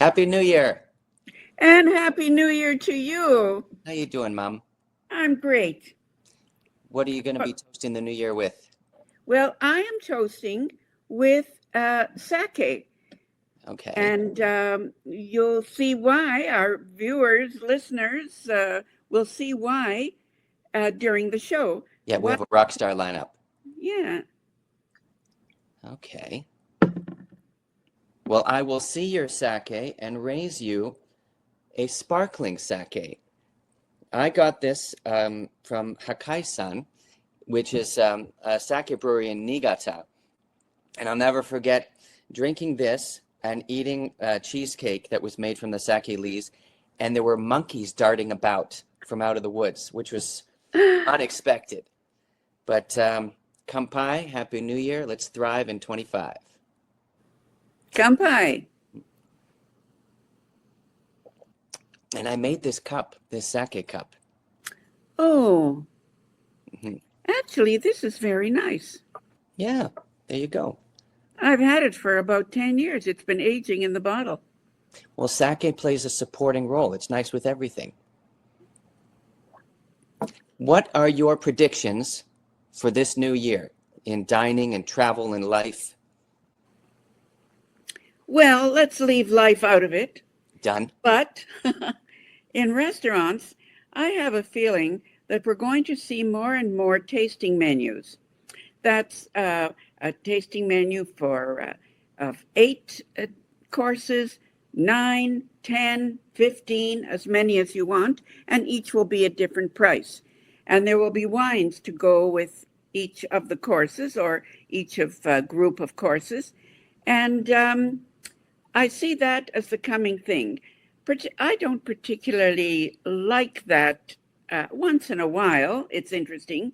Happy New Year. And Happy New Year to you. How you doing, Mom? I'm great. What are you going to be toasting the New Year with? Well, I am toasting with sake. Okay. And you'll see why, our viewers, listeners, will see why during the show. Yeah, we have a rock star lineup. Yeah. Okay. Well, I will see your sake and raise you a sparkling sake. I got this from Hakai-san, which is a sake brewery in Niigata. And I'll never forget drinking this and eating cheesecake that was made from the sake leaves. And there were monkeys darting about from out of the woods, which was unexpected. But Kampai, Happy New Year. Let's thrive in 25. Kampai. And I made this cup, this sake cup. Oh. Actually, this is very nice. Yeah, there you go. I've had it for about 10 years. It's been aging in the bottle. Well, sake plays a supporting role. It's nice with everything. What are your predictions for this new year in dining and travel and life? Well, let's leave life out of it. Done. But in restaurants, I have a feeling that we're going to see more and more tasting menus. That's a tasting menu for 8 courses, 9, 10, 15, as many as you want, and each will be a different price. And there will be wines to go with each of the courses or each of a group of courses. And I see that as the coming thing. I don't particularly like that once in a while. It's interesting.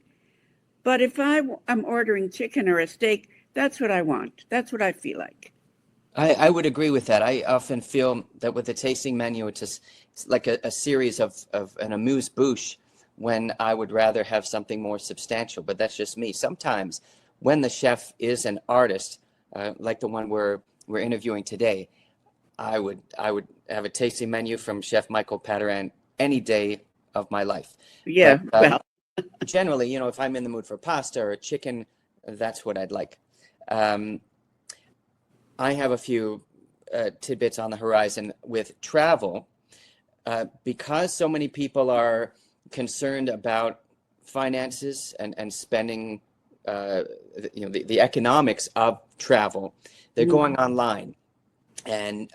But if I'm ordering chicken or a steak, that's what I want. That's what I feel like. I would agree with that. I often feel that with the tasting menu, it's like a series of an amuse-bouche when I would rather have something more substantial. But that's just me. Sometimes when the chef is an artist, like the one we're interviewing today, I would have a tasting menu from Chef Michael Pataran any day of my life. Yeah, but, well. Generally, if I'm in the mood for pasta or chicken, that's what I'd like. I have a few tidbits on the horizon with travel. Because so many people are concerned about finances and spending, the economics of travel, they're going online. And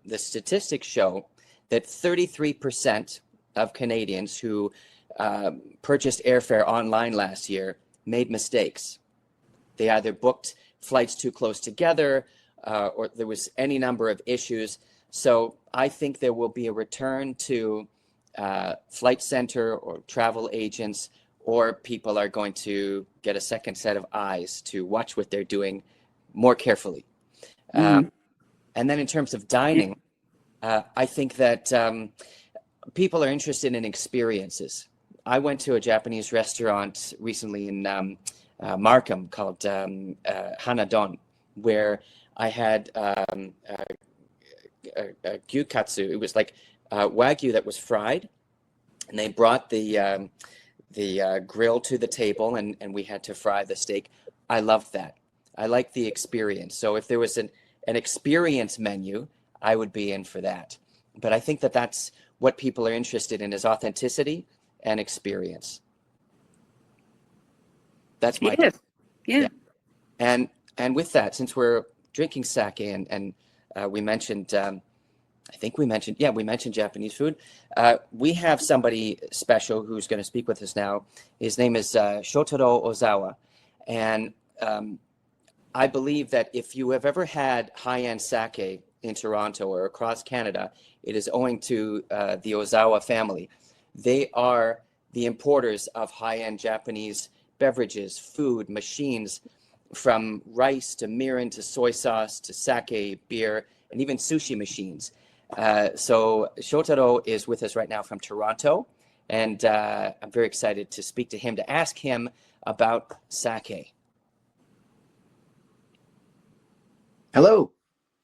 the statistics show that 33% of Canadians who purchased airfare online last year made mistakes. They either booked flights too close together or there was any number of issues. So I think there will be a return to Flight Center or travel agents, or people are going to get a second set of eyes to watch what they're doing more carefully. And then in terms of dining, I think that people are interested in experiences. I went to a Japanese restaurant recently in Markham called Hanadon, where I had gyukatsu. It was like wagyu that was fried, and they brought the grill to the table, and we had to fry the steak. I loved that. I like the experience. So if there was an experience menu, I would be in for that. But I think that that's what people are interested in, is authenticity and experience. That's my yeah. And with that, since we're drinking sake and we mentioned, we mentioned Japanese food. We have somebody special who's going to speak with us now. His name is Shotaro Ozawa, and I believe that if you have ever had high-end sake in Toronto or across Canada, it is owing to the Ozawa family. They are the importers of high-end Japanese beverages, food, machines, from rice to mirin to soy sauce to sake, beer, and even sushi machines. So Shotaro is with us right now from Toronto, and I'm very excited to speak to him, to ask him about sake. Hello.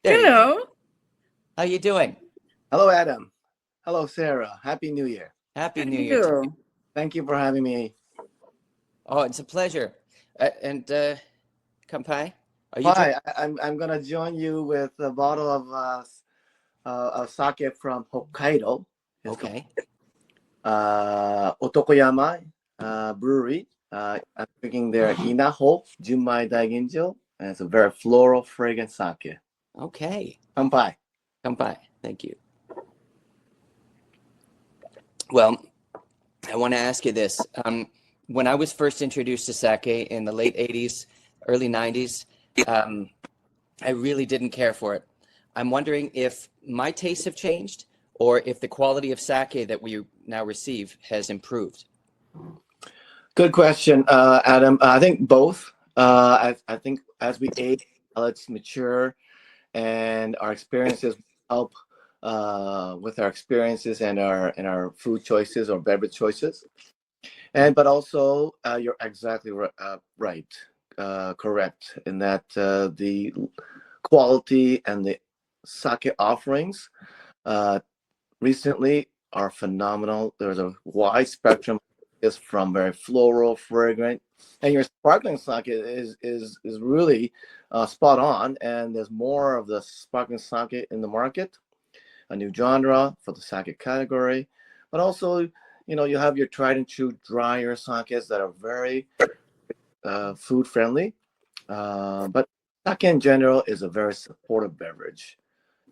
Hello. How you doing? Hello, Adam. Hello, Sarah. Happy New Year. Happy Thank New Year to you. you. Thank you for having me. Oh, it's a pleasure. And Kampai, are you Hi, I'm gonna join you with a bottle of sake from Hokkaido. It's called okay? Otokoyama Brewery. I'm drinking their Inaho Junmai Daiginjo, and it's a very floral, fragrant sake. Okay. Kampai. Kampai. Thank you. Well, I want to ask you this. When I was first introduced to sake in the late 80s, early 90s, I really didn't care for it. I'm wondering if my tastes have changed or if the quality of sake that we now receive has improved. Good question, Adam. I think both. I think as we age, let's mature, and our experiences help with our experiences and our food choices or beverage choices. But also you're exactly right, correct in that the quality and the sake offerings recently are phenomenal. There's a wide spectrum, is from very floral, fragrant, and your sparkling sake is really spot on. And there's more of the sparkling sake in the market, a new genre for the sake category. But also, you have your tried and true drier sakes that are very food friendly. But sake in general is a very supportive beverage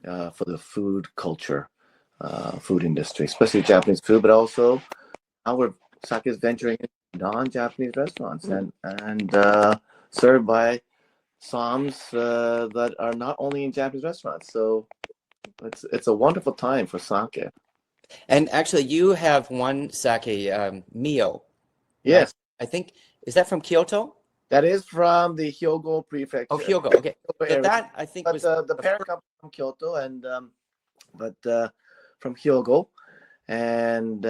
for the food culture, food industry, especially Japanese food, but also our sake is venturing into non-Japanese restaurants and served by soms that are not only in Japanese restaurants. So it's a wonderful time for sake. And actually, you have one sake, Mio, right? Yes, I think, is that from Kyoto? that is from the Hyogo prefecture. Oh, Hyogo. Okay. Hyogo So area. that I think But was the parent company from Kyoto but from Hyogo. And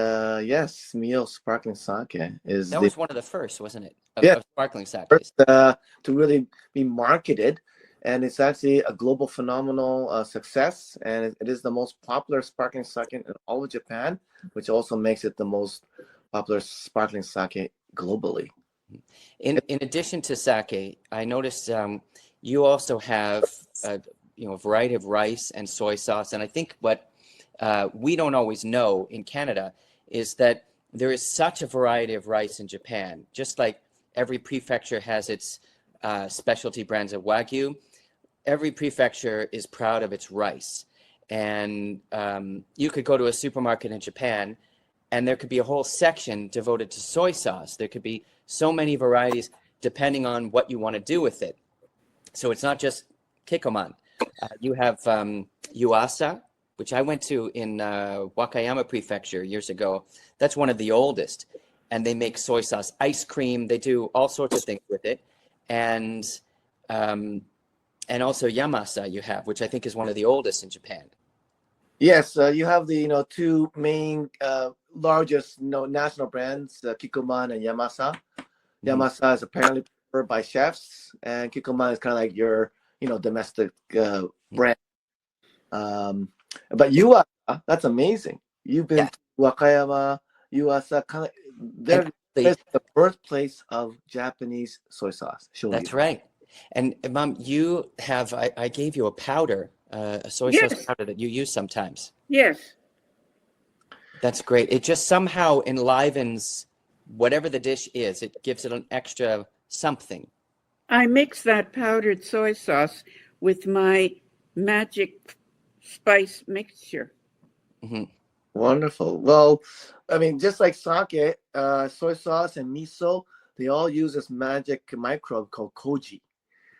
yes, Mio sparkling sake is that the was one of the first, wasn't it? yeah, Of sparkling first sakes. to really be marketed, and it's actually a global phenomenal success, and it is the most popular sparkling sake in all of Japan, which also makes it the most popular sparkling sake globally. In addition to sake, I noticed you also have a variety of rice and soy sauce, and I think what we don't always know in Canada is that there is such a variety of rice in Japan. Just like every prefecture has its specialty brands of Wagyu, every prefecture is proud of its rice. And you could go to a supermarket in Japan and there could be a whole section devoted to soy sauce. There could be so many varieties depending on what you want to do with it. So it's not just kikoman. You have Yuasa, which I went to in Wakayama Prefecture years ago. That's one of the oldest. And they make soy sauce ice cream. They do all sorts of things with it. And also Yamasa you have, which I think is one of the oldest in Japan. Yes, you have the two main largest national brands, Kikkoman and Yamasa. Mm-hmm. Yamasa is apparently preferred by chefs, and Kikkoman is kind of like your domestic brand. But Yuasa, that's amazing. You've been to Wakayama, Yuasa, kind of there's the birthplace of Japanese soy sauce. That's right. And Mom, you have I gave you a powder, a soy sauce powder that you use sometimes. Yes. That's great. It just somehow enlivens whatever the dish is. It gives it an extra something. I mix that powdered soy sauce with my magic spice mixture. Mm-hmm. Wonderful. Well, I mean, just like sake, soy sauce and miso, they all use this magic microbe called koji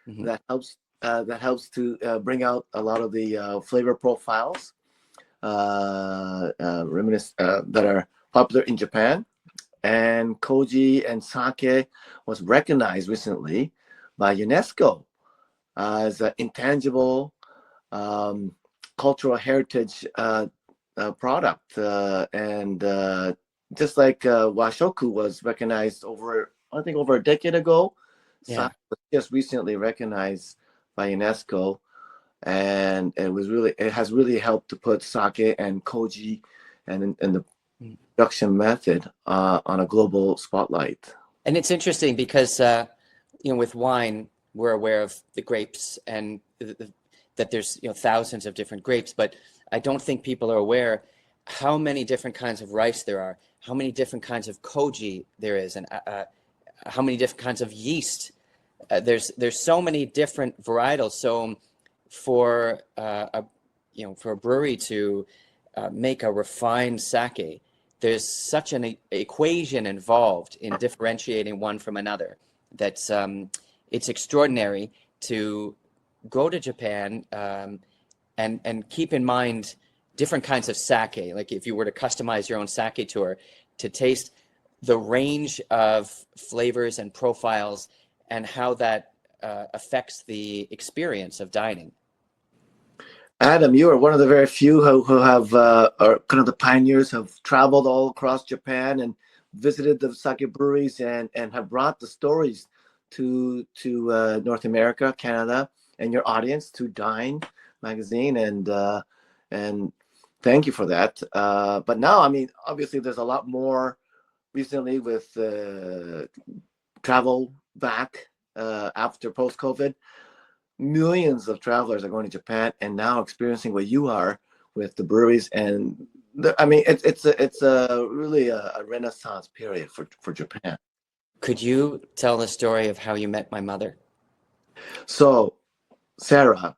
Mm-hmm. that helps to bring out a lot of the flavor profiles that are popular in Japan. And koji and sake was recognized recently by UNESCO as an intangible cultural heritage product, and just like washoku was recognized over a decade ago, Yeah. sake was just recently recognized by UNESCO and it has really helped to put sake and koji and the production method on a global spotlight. And it's interesting because with wine, we're aware of the grapes and that there's thousands of different grapes, but I don't think people are aware how many different kinds of rice there are, how many different kinds of koji there is, and how many different kinds of yeast. There's so many different varietals. So for for a brewery to make a refined sake, there's such an equation involved in differentiating one from another that's it's extraordinary to go to Japan and keep in mind different kinds of sake. Like if you were to customize your own sake tour, to taste the range of flavors and profiles and how that affects the experience of dining. Adam, you are one of the very few who have are kind of the pioneers, have traveled all across Japan and visited the sake breweries and have brought the stories to North America, Canada, and your audience to DINE magazine, and thank you for that. But now, I mean, obviously, there's a lot more recently with travel back after post-COVID. Millions of travelers are going to Japan and now experiencing what you are with the breweries, and I mean, it's a really a renaissance period for Japan. Could you tell the story of how you met my mother? So, Sarah,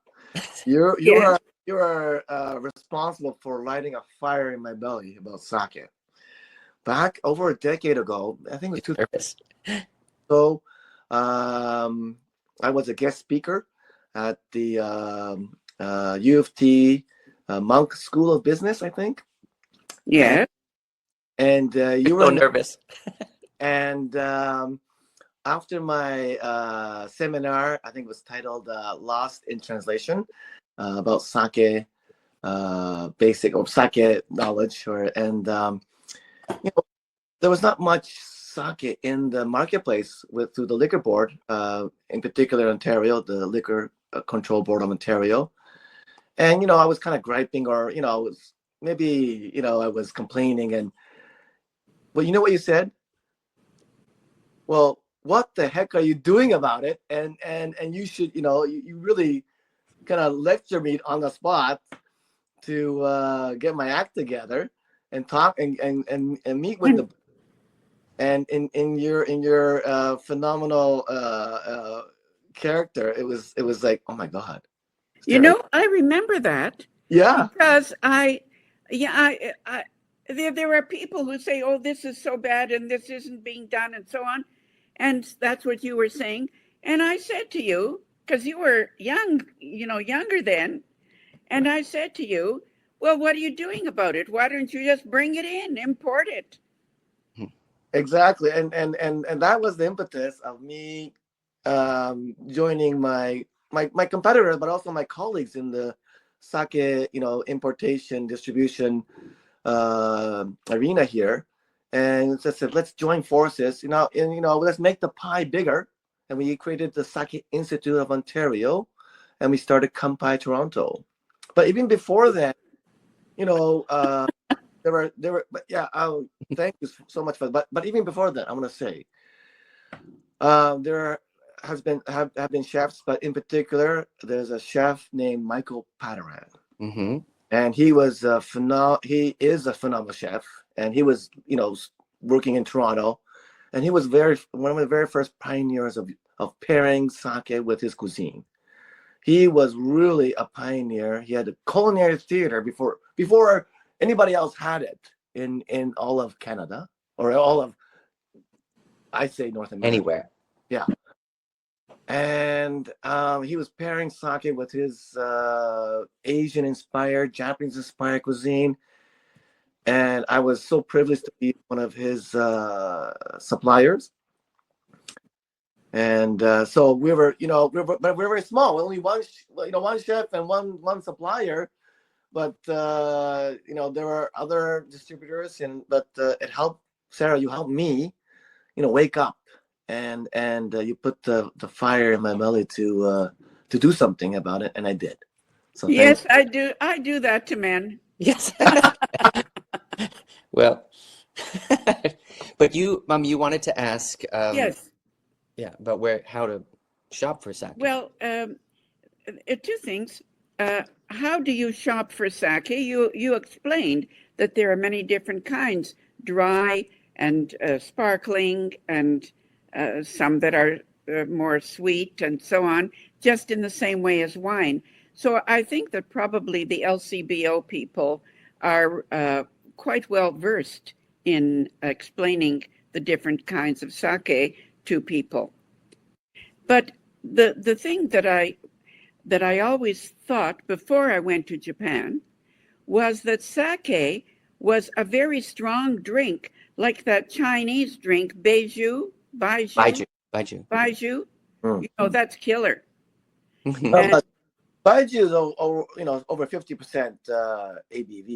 you Yes. are responsible for lighting a fire in my belly about sake. Back over a decade ago, I think it was Nervous. so. I was a guest speaker at the U of T Monk School of Business, I think. Yeah. And you were So nervous. And after my seminar, I think it was titled "Lost in Translation," about sake, basic or sake knowledge, there was not much sake in the marketplace through the liquor board, in particular Ontario, the Liquor Control Board of Ontario. And I was kind of griping, or I was maybe I was complaining, but you know what you said? Well, what the heck are you doing about it? And you should, you really kind of lecture me on the spot to get my act together and talk and meet with the. And in your phenomenal character, it was like, oh my God. I remember that. Yeah. Because there are people who say, oh, this is so bad and this isn't being done and so on. And that's what you were saying. And I said to you, because you were young, younger then. And I said to you, well, what are you doing about it? Why don't you just bring it in, import it? Exactly. And that was the impetus of me joining my competitors, but also my colleagues in the sake, importation, distribution arena here. And I said, let's join forces, and let's make the pie bigger. And we created the Sake Institute of Ontario, and we started Kampai Toronto. But even before that, there were, but yeah, thank you so much for that. But even before that, I want to say, there have been chefs, but in particular, there's a chef named Michael Pataran. Mm-hmm. And he was he is a phenomenal chef, and he was, working in Toronto, and he was one of the very first pioneers of pairing sake with his cuisine. He was really a pioneer. He had a culinary theater before anybody else had it in all of Canada, or all of, I say, North America. Anywhere. Yeah. And he was pairing sake with his Asian-inspired, Japanese-inspired cuisine. And I was so privileged to be one of his suppliers. And so we were, but we're very small. Only one chef and one supplier. But there were other distributors, but it helped. Sarah, you helped me, wake up, and you put the fire in my belly to do something about it, and I did. So Yes, I do. I do that to men. Yes. Well, but you, you wanted to ask, Yes. yeah, about how to shop for sake. Well, two things. How do you shop for sake? You explained that there are many different kinds, dry and sparkling, and some that are more sweet and so on, just in the same way as wine. So I think that probably the LCBO people are quite well versed in explaining the different kinds of sake to people. But the thing that I always thought before I went to Japan was that sake was a very strong drink, like that Chinese drink, Baiju, baiju. baijiu. mm. You know, that's killer. Well, And Baijiu is over 50% ABV,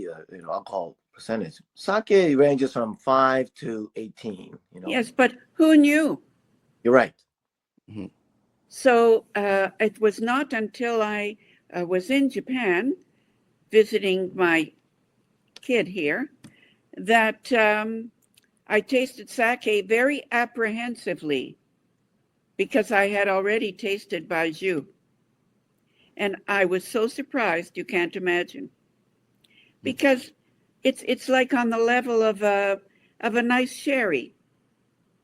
alcohol percentage. Sake ranges from 5 to 18. yes, but who knew? You're right. Mhm. So it was not until I was in Japan visiting my kid here that I tasted sake very apprehensively because I had already tasted baijiu. And I was so surprised you can't imagine. Because it's like on the level of a nice sherry,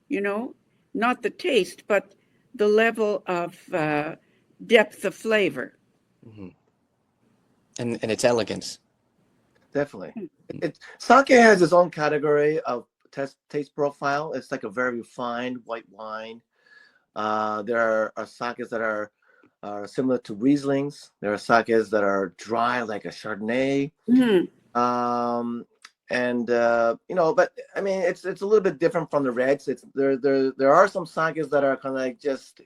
you know, not the taste, but the level of depth of flavor. Mhm. And its elegance. Definitely. Sake has its own category of taste profile. It's like a very refined white wine. There are sakes that are similar to Rieslings. There are sakes that are dry, like a Chardonnay. Mhm. But I mean, it's a little bit different from the reds. There are some sakes that are kind of like just,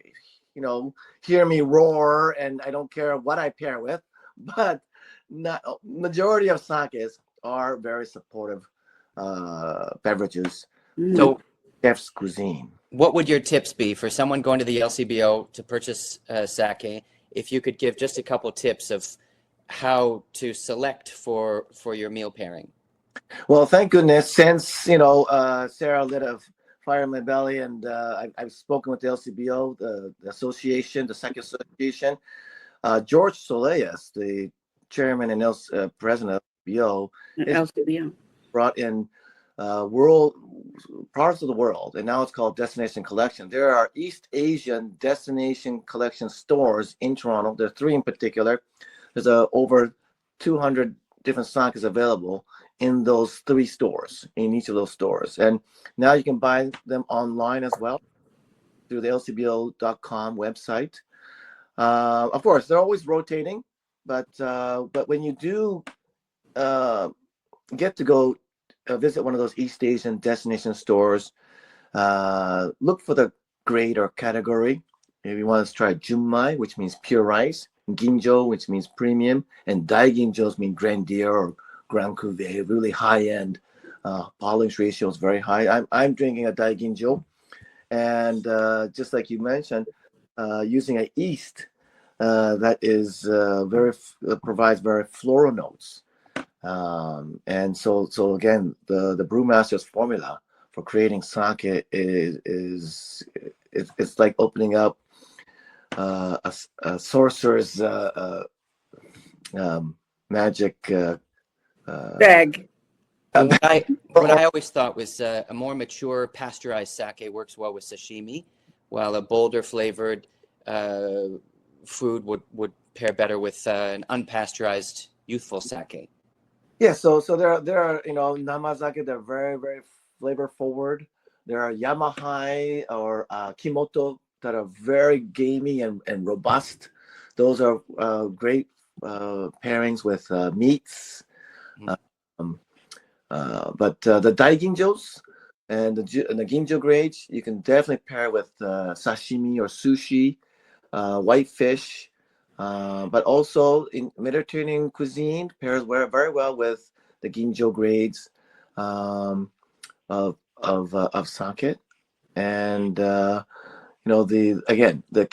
hear me roar, and I don't care what I pair with. But not majority of sakes are very supportive beverages Mhm. to So chef's cuisine. what would your tips be for someone going to the LCBO to purchase sake? If you could give just a couple tips of how to select for your meal pairing. Well, thank goodness, since Sarah lit a fire in my belly, and I've spoken with the LCBO, the association, the Sake Association. George Soleas, the chairman and president of LCBO, is LCBO. brought in world parts of the world, and now it's called Destination Collection. There are East Asian Destination Collection stores in Toronto. There are 3 in particular. There's over 200 different sakes available in those 3 stores, in each of those stores. And now you can buy them online as well through the lcbo.com website. Of course, they're always rotating, but when you do get to go visit one of those East Asian destination stores, look for the grade or category. If you want to try Junmai, which means pure rice, Ginjo, which means premium, and Dai Ginjos mean Grandier or Grand Cuvée, really high end. Polish ratio is very high. I'm drinking a Dai Ginjo, and just like you mentioned, using a yeast that is provides very floral notes. And so again, the brewmaster's formula for creating sake is it's like opening up a sorcerer's magic Bag. Well, what I always thought was a more mature pasteurized sake works well with sashimi, while a bolder flavored food would pair better with an unpasteurized youthful sake. Yeah, so there are namazake. They're very very flavor forward. There are yamahai or kimoto that are very gamey and robust. Those are great pairings with meats. Um, but the daiginjos and the ginjo grades, you can definitely pair with sashimi or sushi, white fish. But also in Mediterranean cuisine pairs very well with the ginjo grades of sake, and the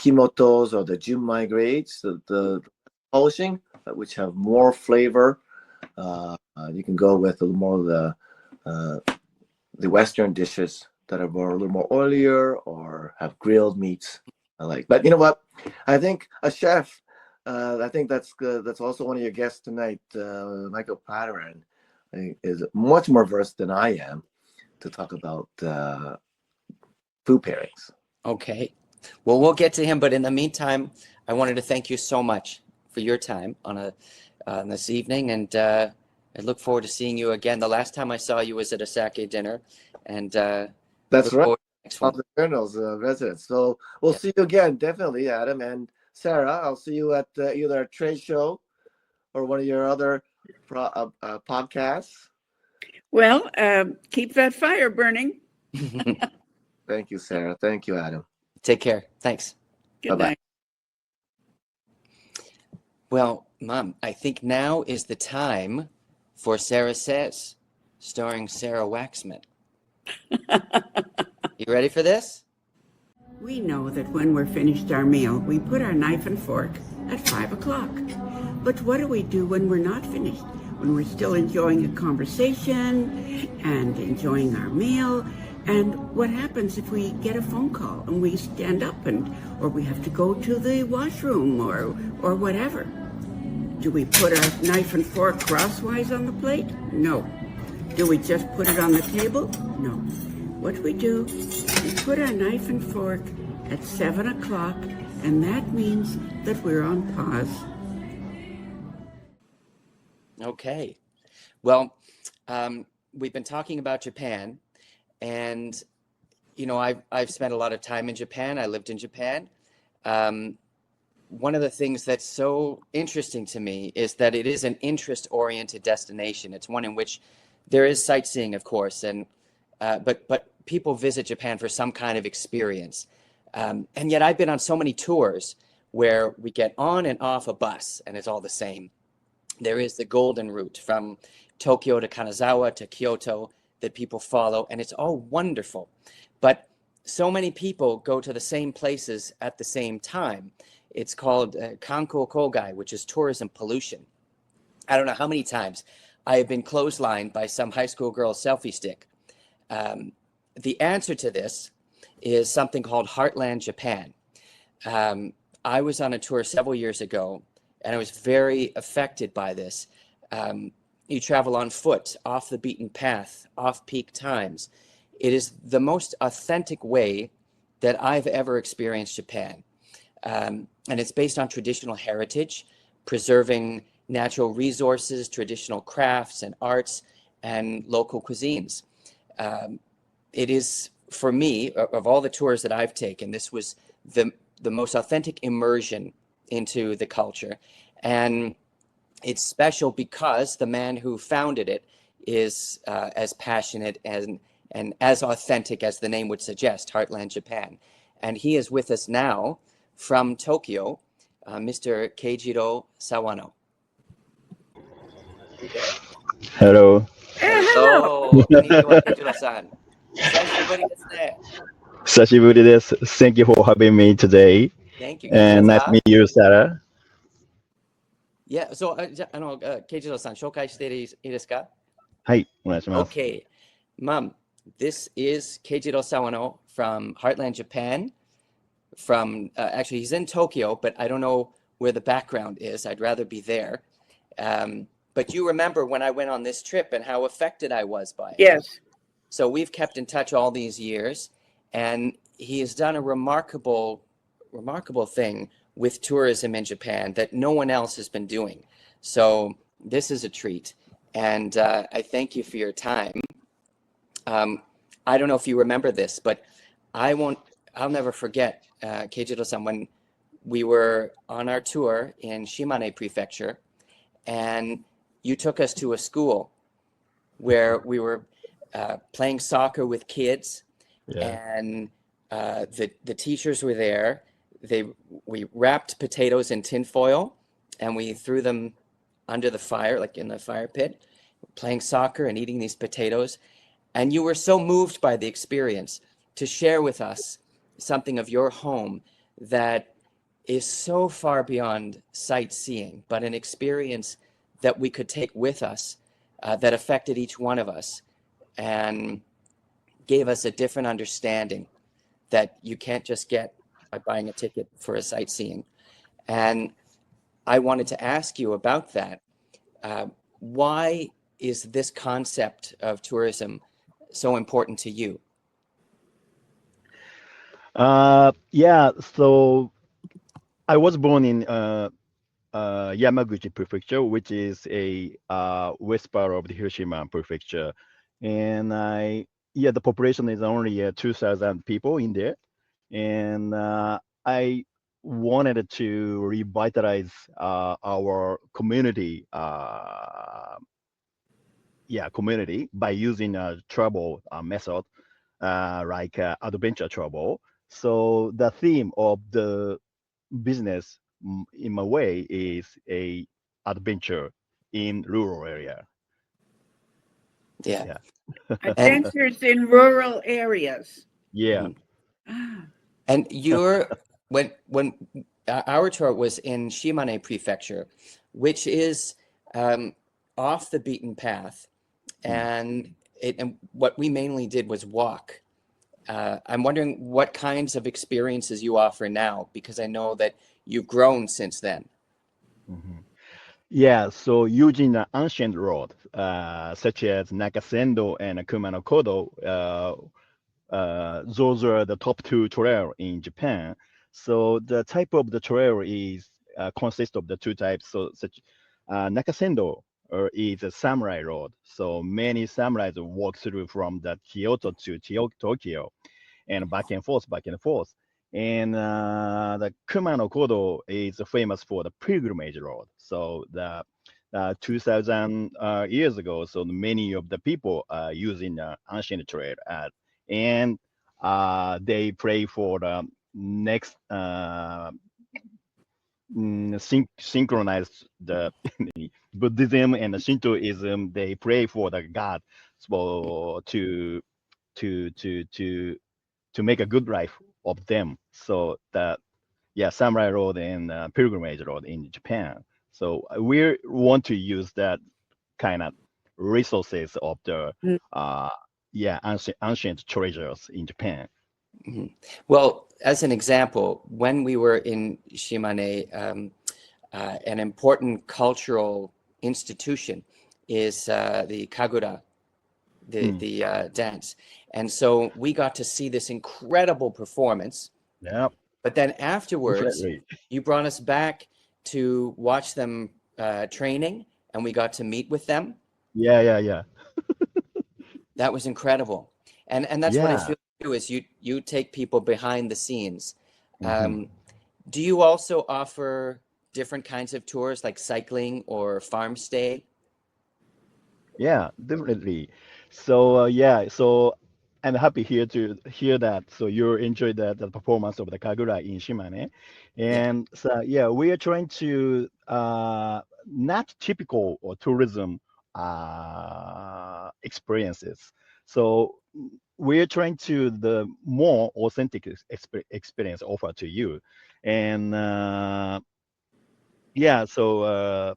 kimotos or the junmai grades, the polishing which have more flavor. You can go with a little more of the Western dishes that are a little more oilier or have grilled meats. I like, but you know what? I think a chef. I think that's also one of your guests tonight, Michael Pataran, is much more versed than I am to talk about food pairings. Okay. Well, we'll get to him, but in the meantime, I wanted to thank you so much for your time on this evening, and I look forward to seeing you again. The last time I saw you was at a sake dinner, and That's right. Next On one. the Colonel's residence. So we'll see you again, definitely, Adam and Sarah. I'll see you at either a trade show or one of your other podcasts. Well, keep that fire burning. Thank you, Sarah. Thank you, Adam. Take care. Thanks. Good Bye-bye. night. Well, Mom, I think now is the time for Sarah Says, starring Sara Waxman. You ready for this? We know that when we're finished our meal, we put our knife and fork at 5 o'clock. But what do we do when we're not finished? When we're still enjoying a conversation and enjoying our meal? And what happens if we get a phone call and we stand up or we have to go to the washroom or whatever? Do we put our knife and fork crosswise on the plate? No. Do we just put it on the table? No. What we do, we put our knife and fork at 7 o'clock, and that means that we're on pause. Okay. Well, we've been talking about Japan, and you know, I've spent a lot of time in Japan. I lived in Japan. One of the things that's so interesting to me is that it is an interest-oriented destination. It's one in which there is sightseeing, of course, and but people visit Japan for some kind of experience. And yet I've been on so many tours where we get on and off a bus and it's all the same. There is the golden route from Tokyo to Kanazawa to Kyoto that people follow, and it's all wonderful. But so many people go to the same places at the same time. It's called Kanko Kogai, which is tourism pollution. I don't know how many times I have been clotheslined by some high school girl's selfie stick. The answer to this is something called Heartland, Japan. I was on a tour several years ago, and I was very affected by this. You travel on foot, off the beaten path, off peak times. It is the most authentic way that I've ever experienced Japan. And it's based on traditional heritage, preserving natural resources, traditional crafts and arts, and local cuisines. It is, for me, of all the tours that I've taken, this was the most authentic immersion into the culture. And it's special because the man who founded it is as passionate and as authentic as the name would suggest, Heartland, Japan. And he is with us now from Tokyo, Mr. Keijiro Sawano. Hello. Hello, konnichiwa, Keijiro-san. 久しぶりですね。久しぶりです。Thank you for having me today. Thank you, And nice to meet you, Sarah. Yeah, so, ケイジローさん、紹介していいですか？はい、お願いします。Okay, Mom, this is Keijiro Sawano from Heartland, Japan. Actually, he's in Tokyo, but I don't know where the background is. I'd rather be there. But you remember when I went on this trip and how affected I was by it. Yes. So we've kept in touch all these years, and he has done a remarkable thing with tourism in Japan that no one else has been doing. So this is a treat, and I thank you for your time. I don't know if you remember this, but I'll never forget, Keijiro-san, when we were on our tour in Shimane Prefecture, and you took us to a school where we were playing soccer with kids, and the teachers were there. We wrapped potatoes in tinfoil, and we threw them under the fire, like in the fire pit, playing soccer and eating these potatoes. And you were so moved by the experience to share with us something of your home that is so far beyond sightseeing, but an experience that we could take with us, that affected each one of us and gave us a different understanding that you can't just get by buying a ticket for a sightseeing. And I wanted to ask you about that. Why is this concept of tourism so important to you? Yeah, so I was born in Yamaguchi Prefecture, which is a west part of the Hiroshima Prefecture, and the population is only 2,000 people in there, and I wanted to revitalize our community, community by using a travel method like adventure travel. So the theme of the business, in my way, is a adventure in rural area. Yeah. Yeah. And Adventures in rural areas. Yeah. mhm. Ah, And you're when our tour was in Shimane Prefecture, which is off the beaten path, and what we mainly did was walk. I'm wondering what kinds of experiences you offer now, because I know that you've grown since then. Mhm. Yeah, so using the ancient road, such as Nakasendo and Kumano Kodo, those are the top two trail in Japan. So the type of the trail is consists of the two types. So such Nakasendo is a samurai road. So many samurais walk through from the Kyoto to Tokyo and back and forth, back and forth. And the Kumano Kodo is famous for the pilgrimage road. So the 2,000 years ago, so many of the people are using the ancient trail, and they pray for the next synchronize the Buddhism and the Shintoism. They pray for the God, so to to to to make a good life of them. So that, yeah, samurai road and pilgrimage road in Japan. So we want to use that kind of resources of the mm, ancient treasures in Japan. Mhm. Well, as an example, when we were in Shimane, an important cultural institution is the Kagura, Mm, the dance. And so we got to see this incredible performance. yeah, But then afterwards, definitely. you brought us back to watch them training, and we got to meet with them. Yeah. That was incredible. And that's what I Yeah. feel too, is you take people behind the scenes. Hmm. Um, do you also offer different kinds of tours like cycling or farm stay? Yeah, definitely. So so I'm happy here to hear that. So you enjoyed the performance of the Kagura in Shimane, Yeah. and so yeah, we are trying to not typical or tourism experiences. So we're trying to the more authentic experience offer to you, and yeah, so.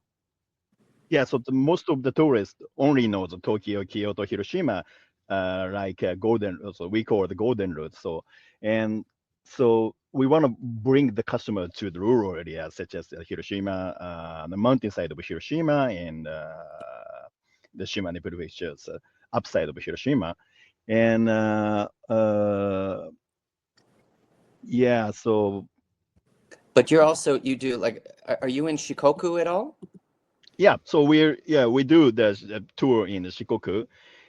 Yeah, so most of the tourists only know the Tokyo, Kyoto, Hiroshima, like golden. So we call it the golden route. So and so we want to bring the customer to the rural areas such as Hiroshima, the mountainside of Hiroshima, and the Shimane Prefecture's upside of Hiroshima, and yeah, so But you're also, you do like, are you in Shikoku at all? yeah, so we do the tour in the Shikoku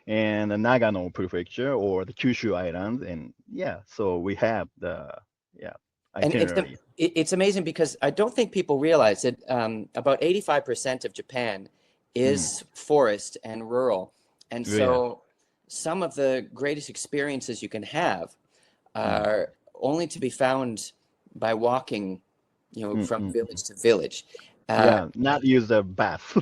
and the Nagano prefecture or the Kyushu Islands, and yeah, so we have the yeah And itinerary. it's amazing because I don't think people realize that about 85% of Japan Mm, is forest and rural. And yeah. so some of the greatest experiences you can have Mm, are only to be found by walking, mm, from mm, mm. village to village. Uh, Yeah, not use the bath.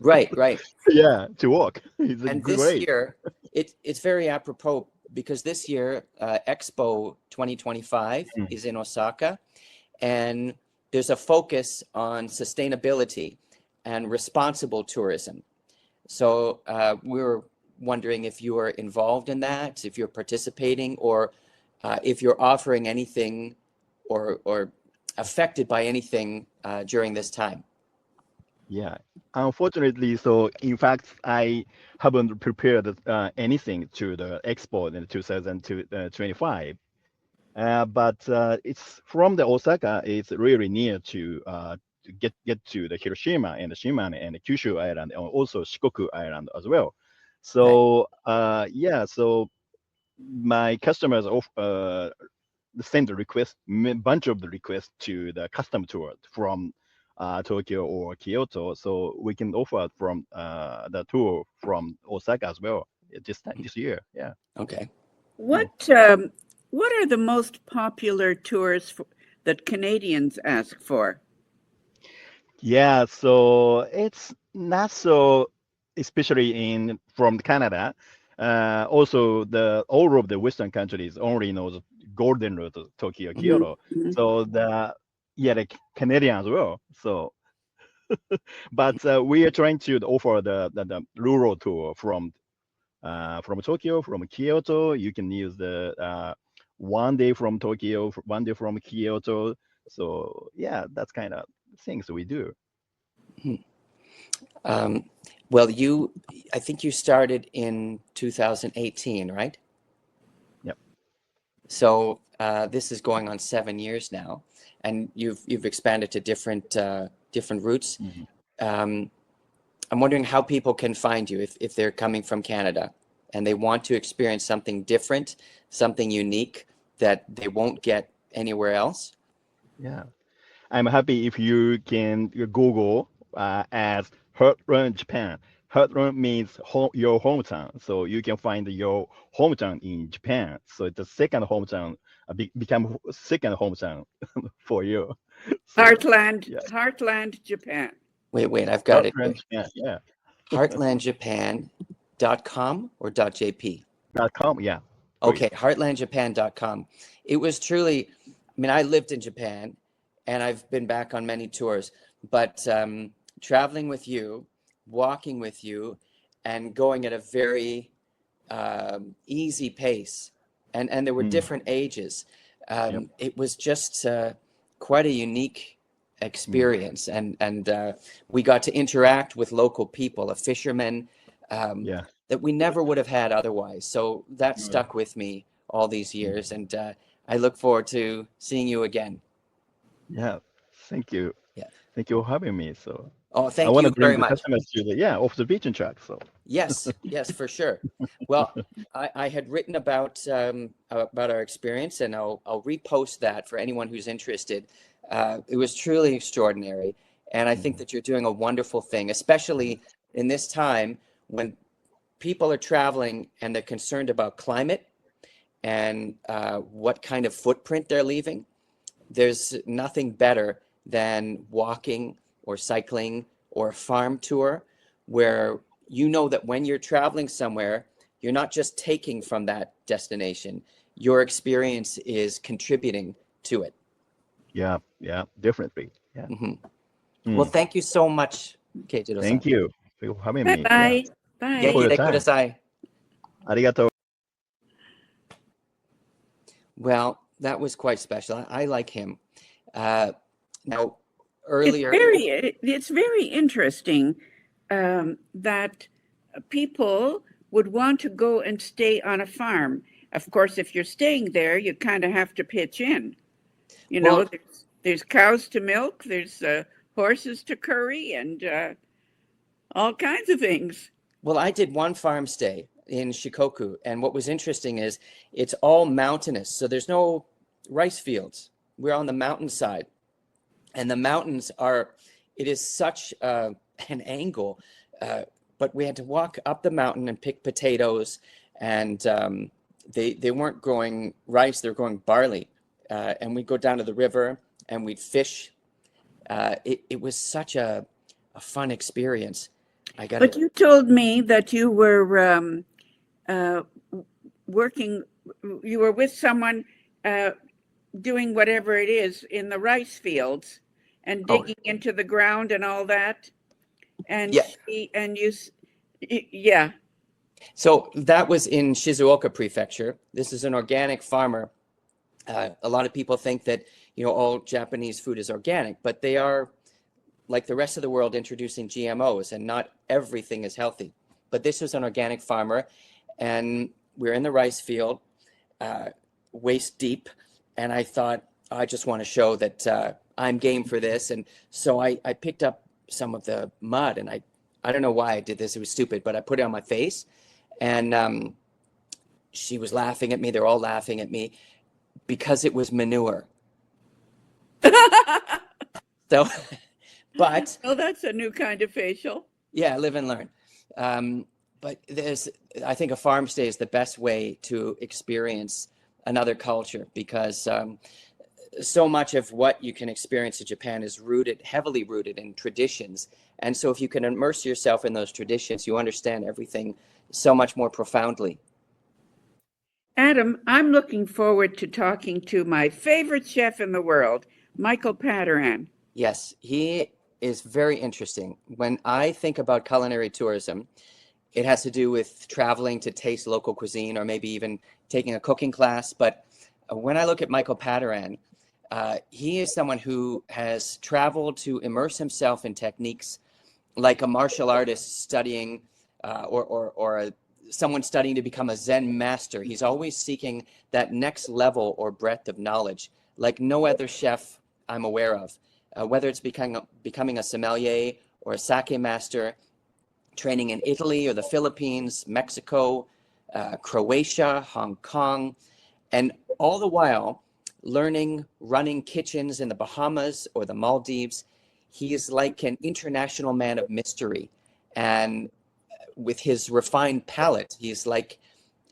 right, right. Yeah, to walk. It's a And this great. year, it's very apropos because this year, Expo 2025 Mm, is in Osaka. And there's a focus on sustainability and responsible tourism. So we were wondering if you are involved in that, if you're participating, or if you're offering anything or affected by anything during this time. Yeah, unfortunately, so in fact, I haven't prepared anything to the expo in 2025. But it's from the Osaka. It's really near to get to the Hiroshima and the Shimane and the Kyushu Island, and also Shikoku Island as well. Okay. So yeah, so my customers send the request, bunch of the requests to the custom tour from Tokyo or Kyoto, so we can offer from the tour from Osaka as well this year. Yeah. Okay. What are the most popular tours that Canadians ask for? Yeah, so it's not so, especially in from Canada. Also, the all of the Western countries only know the golden route to Tokyo, Kyoto. Mhm. So the Canadian as well. So, but we are trying to offer the rural tour from Tokyo, from Kyoto. You can use the one day from Tokyo, one day from Kyoto. So yeah, that's kind of things we do. Well, I think you started in 2018, right? Yep. So this is going on 7 years now, and you've expanded to different routes. Mm-hmm. I'm wondering how people can find you if they're coming from Canada and they want to experience something different, something unique that they won't get anywhere else. Yeah, I'm happy if you can Google as Heartland, Japan. Heartland means your hometown, so you can find your hometown in Japan. So it's the second hometown, become second hometown for you. So Heartland, yeah, Heartland, Japan. Wait, I've got it here. Heartland, Japan. Yeah, Heartlandjapan.com or .jp? .com. Yeah, Okay, please. heartlandjapan.com. It was truly, I mean, I lived in Japan and I've been back on many tours, but traveling with you, walking with you, and going at a very easy pace, and there were different ages. Yep. It was just quite a unique experience, and we got to interact with local people, a fisherman. Yeah. That we never would have had otherwise. So that Mm. stuck with me all these years, and I look forward to seeing you again. Yeah. Thank you. Yeah. Thank you for having me. So Oh, I thank want to you bring very the much. customers to off the beaten track. So Yes, for sure. Well, I had written about our experience, and I'll repost that for anyone who's interested. It was truly extraordinary, and I think that you're doing a wonderful thing, especially in this time when people are traveling and they're concerned about climate and what kind of footprint they're leaving. There's nothing better than walking or cycling or a farm tour where you know that when you're traveling somewhere, you're not just taking from that destination. Your experience is contributing to it. yeah, definitely. Yeah. Well, Mm. thank you so much, Keijiro-san. Thank you for having me. Yeah. Bye-bye. Thank you for Bye. your Genki de time. kudasai. Arigato. Well, that was quite special. I like him. Now, It's earlier, very interesting that people would want to go and stay on a farm. Of course, if you're staying there, you kind of have to pitch in. You know, well, there's cows to milk, there's horses to curry, and all kinds of things. well, I did one farm stay in Shikoku, and what was interesting is it's all mountainous, so there's no rice fields. We're on the mountainside, and the mountains are, it is such an angle, but we had to walk up the mountain and pick potatoes, and they weren't growing rice, they were growing barley, and we'd go down to the river and we'd fish. It was such a fun experience. But you told me that you were working, you were with someone doing whatever it is in the rice fields. and Oh. digging into the ground and all that. And Yeah. yeah. So that was in Shizuoka Prefecture. This is an organic farmer. A lot of people think that, all Japanese food is organic, but they are, like the rest of the world, introducing GMOs, and not everything is healthy. But this was an organic farmer, and we're in the rice field, waist deep, and I thought, I just want to show that I'm game for this. And so I picked up some of the mud, and I don't know why I did this. It was stupid, but I put it on my face, and she was laughing at me. They're all laughing at me because it was manure. So, but Oh, that's a new kind of facial. yeah, live and learn. But I think a farm stay is the best way to experience another culture, because so much of what you can experience in Japan is heavily rooted in traditions. And so if you can immerse yourself in those traditions, you understand everything so much more profoundly. Adam, I'm looking forward to talking to my favorite chef in the world, Michael Pataran. Yes, he is very interesting. When I think about culinary tourism, it has to do with traveling to taste local cuisine, or maybe even taking a cooking class. But when I look at Michael Pataran, he is someone who has traveled to immerse himself in techniques like a martial artist studying, or someone studying to become a Zen master. He's always seeking that next level or breadth of knowledge, like no other chef I'm aware of. Whether it's becoming a sommelier or a sake master, training in Italy or the Philippines, Mexico, Croatia, Hong Kong, and all the while learning running kitchens in the Bahamas or the Maldives. He is like an international man of mystery, and with his refined palate, he's like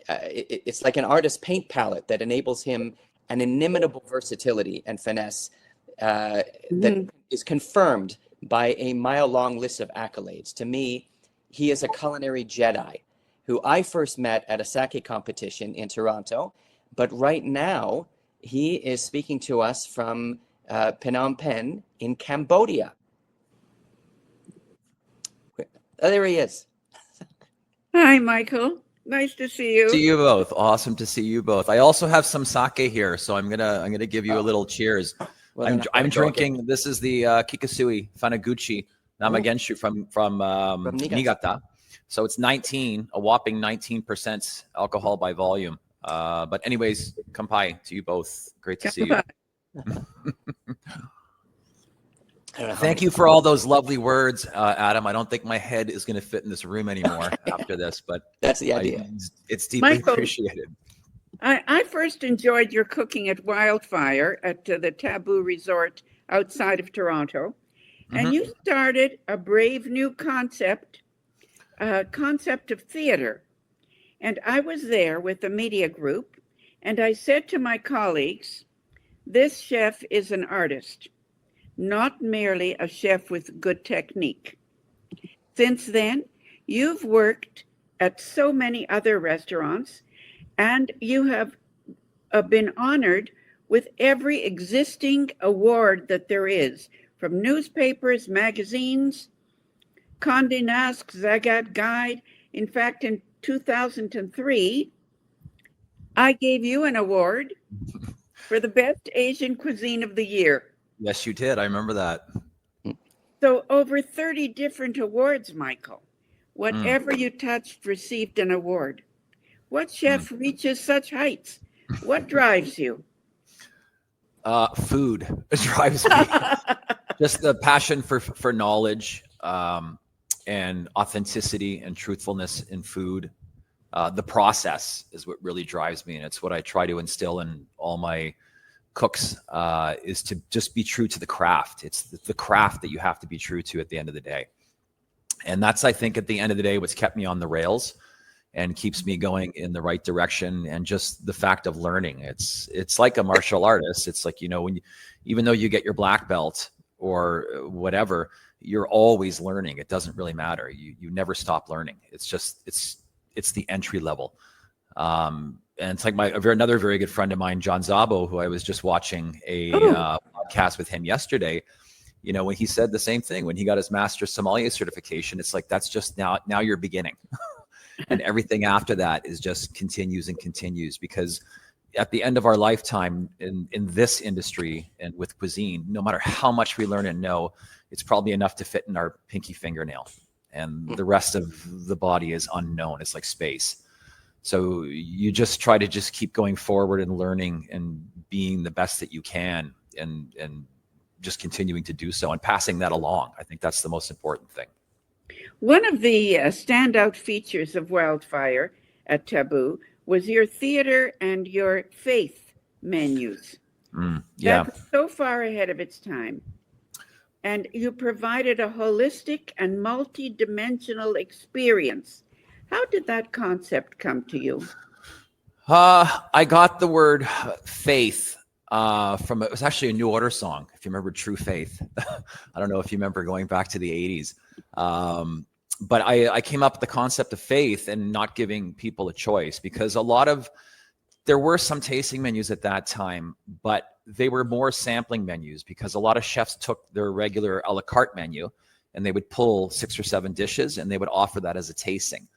it's like an artist's paint palette that enables him an inimitable versatility and finesse that is confirmed by a mile-long list of accolades. To me, he is a culinary Jedi who I first met at a sake competition in Toronto, but right now he is speaking to us from Phnom Penh in Cambodia. Oh, there he is. Hi, Michael. Nice to see you. See you both. Awesome to see you both. I also have some sake here, so I'm gonna give you a little cheers. Well, I'm drinking. This is the Kikasui Fanaguchi Namagenshu from Niigata. So it's a whopping 19% alcohol by volume. But anyways, Kampai to you both. Great to see you. Thank you for all those lovely words, Adam. I don't think my head is going to fit in this room anymore after this, but that's the idea. It's deeply Michael, appreciated. I first enjoyed your cooking at Wildfire at the Taboo Resort outside of Toronto, and you started a brave new concept of theater. And I was there with the media group, and I said to my colleagues, this chef is an artist, not merely a chef with good technique. Since then, you've worked at so many other restaurants, and you have been honored with every existing award that there is, from newspapers, magazines, Condé Nast, Zagat Guide. In fact, in 2003, I gave you an award for the best Asian cuisine of the year. Yes, you did. I remember that. So over 30 different awards, Michael. Whatever you touched received an award. What chef reaches such heights? What drives you? Food drives me. Just the passion for knowledge and authenticity and truthfulness in food. The process is what really drives me, and it's what I try to instill in all my cooks, is to just be true to the craft. It's the craft that you have to be true to at the end of the day. And that's, I think, at the end of the day, what's kept me on the rails and keeps me going in the right direction. And just the fact of learning. It's like a martial artist. It's like, even though you get your black belt or whatever, you're always learning. It doesn't really matter. You never stop learning. It's just, it's the entry level. And it's like another very good friend of mine, John Zabo, who I was just watching a podcast with him yesterday. You know, when he said the same thing, when he got his master sommelier certification, it's like, that's just now you're beginning. And everything after that is just continues and continues, because at the end of our lifetime in this industry and with cuisine, no matter how much we learn and know, it's probably enough to fit in our pinky fingernail. And the rest of the body is unknown. It's like space. So you just try to just keep going forward and learning and being the best that you can, and just continuing to do so and passing that along. I think that's the most important thing. One of the standout features of Wildfire at Taboo was your theater and your faith menus. Yeah. That's so far ahead of its time. And you provided a holistic and multi-dimensional experience. How did that concept come to you? I got the word faith from, it was actually a New Order song, if you remember True Faith. I don't know if you remember going back to the 80s. But I came up with the concept of faith and not giving people a choice, because there were some tasting menus at that time, but they were more sampling menus, because a lot of chefs took their regular a la carte menu and they would pull 6 or 7 dishes and they would offer that as a tasting.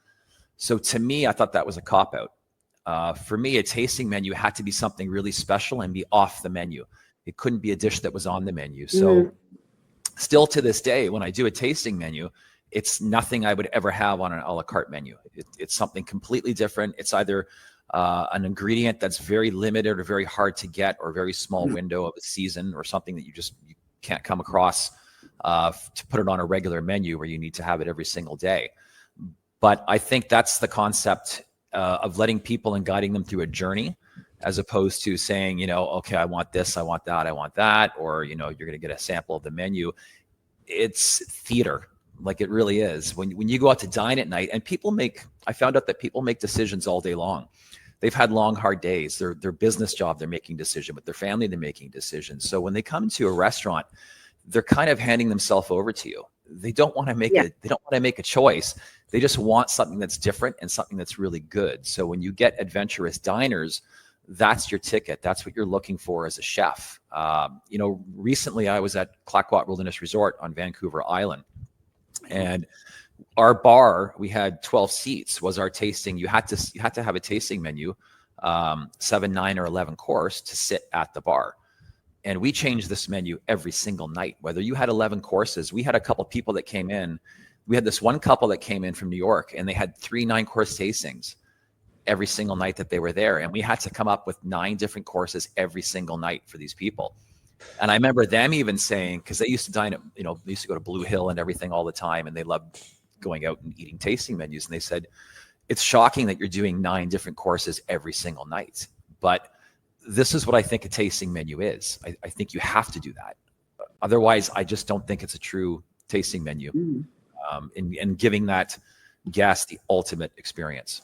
So to me, I thought that was a cop-out. For me, a tasting menu had to be something really special and be off the menu. It couldn't be a dish that was on the menu. So still to this day, when I do a tasting menu, it's nothing I would ever have on an a la carte menu. It's something completely different. It's either an ingredient that's very limited or very hard to get, or very small window of a season, or something that you can't come across to put it on a regular menu where you need to have it every single day. But I think that's the concept of letting people and guiding them through a journey, as opposed to saying, you know, okay, I want this, I want that, I want that, or, you know, you're going to get a sample of the menu. It's theater, like it really is. When you go out to dine at night, and I found out that people make decisions all day long. They've had long, hard days. Their business job, they're making decisions. With their family, they're making decisions. So when they come to a restaurant, they're kind of handing themselves over to you. They don't want to make a choice. They just want something that's different and something that's really good. So when you get adventurous diners, that's your ticket. That's what you're looking for as a chef. You know, recently I was at Clayoquot Wilderness Resort on Vancouver Island, and our bar, we had 12 seats, was our tasting. You had to have a tasting menu, 7, 9, or 11 course to sit at the bar. And we changed this menu every single night, whether you had 11 courses. We had a couple of people that came in. We had this one couple that came in from New York, and they had 3 9-course tastings every single night that they were there. And we had to come up with 9 different courses every single night for these people. And I remember them even saying, because they used to dine at, you know, they used to go to Blue Hill and everything all the time, and they loved going out and eating tasting menus. And they said, it's shocking that you're doing 9 different courses every single night. But this is what I think a tasting menu is. I think you have to do that. Otherwise, I just don't think it's a true tasting menu, and giving that guest the ultimate experience.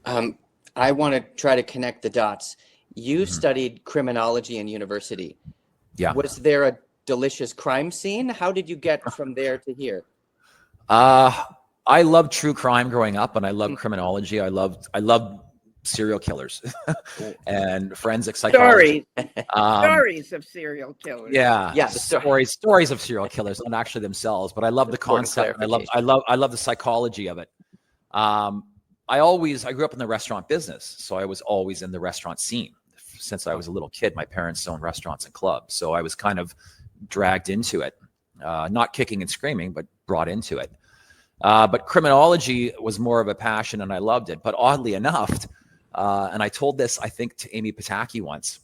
I want to try to connect the dots. You studied criminology in university. Yeah. Was there a delicious crime scene? How did you get from there to here? I loved true crime growing up, and I loved criminology. I loved serial killers and forensic psychology. Stories of serial killers. Yeah. Stories of serial killers, not actually themselves, but I love the concept. I love the psychology of it. I grew up in the restaurant business, so I was always in the restaurant scene since I was a little kid. My parents owned restaurants and clubs, so I was kind of dragged into it, not kicking and screaming, but brought into it. But criminology was more of a passion, and I loved it. But oddly enough, and I told this, I think, to Amy Pataki once,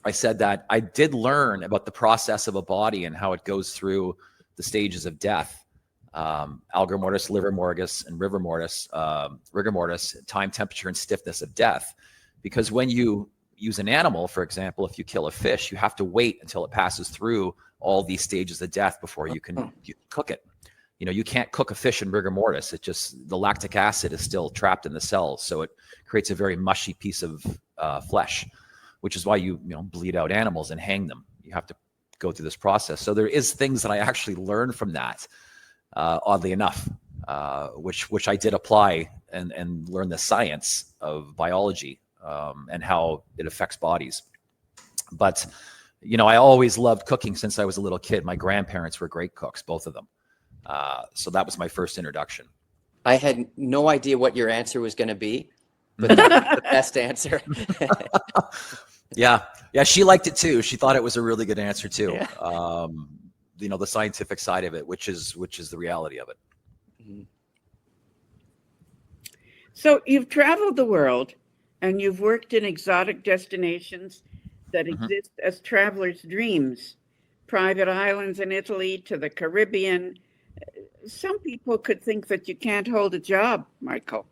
I said that I did learn about the process of a body and how it goes through the stages of death. Algor mortis, livor mortis, and rigor mortis, time, temperature, and stiffness of death. Because when you use an animal, for example, if you kill a fish, you have to wait until it passes through all these stages of death before you can cook it. You know, you can't cook a fish in rigor mortis. It just, the lactic acid is still trapped in the cells. So it creates a very mushy piece of flesh, which is why you bleed out animals and hang them. You have to go through this process. So there is things that I actually learned from that, oddly enough, which I did apply and learn the science of biology and how it affects bodies. But I always loved cooking since I was a little kid. My grandparents were great cooks, both of them. So that was my first introduction. I had no idea what your answer was going to be, but that's the best answer. Yeah. She liked it too. She thought it was a really good answer too. Yeah. The scientific side of it, which is the reality of it. Mhm. So you've traveled the world and you've worked in exotic destinations that exist as travelers' dreams, private islands in Italy to the Caribbean. Some people could think that you can't hold a job, Michael.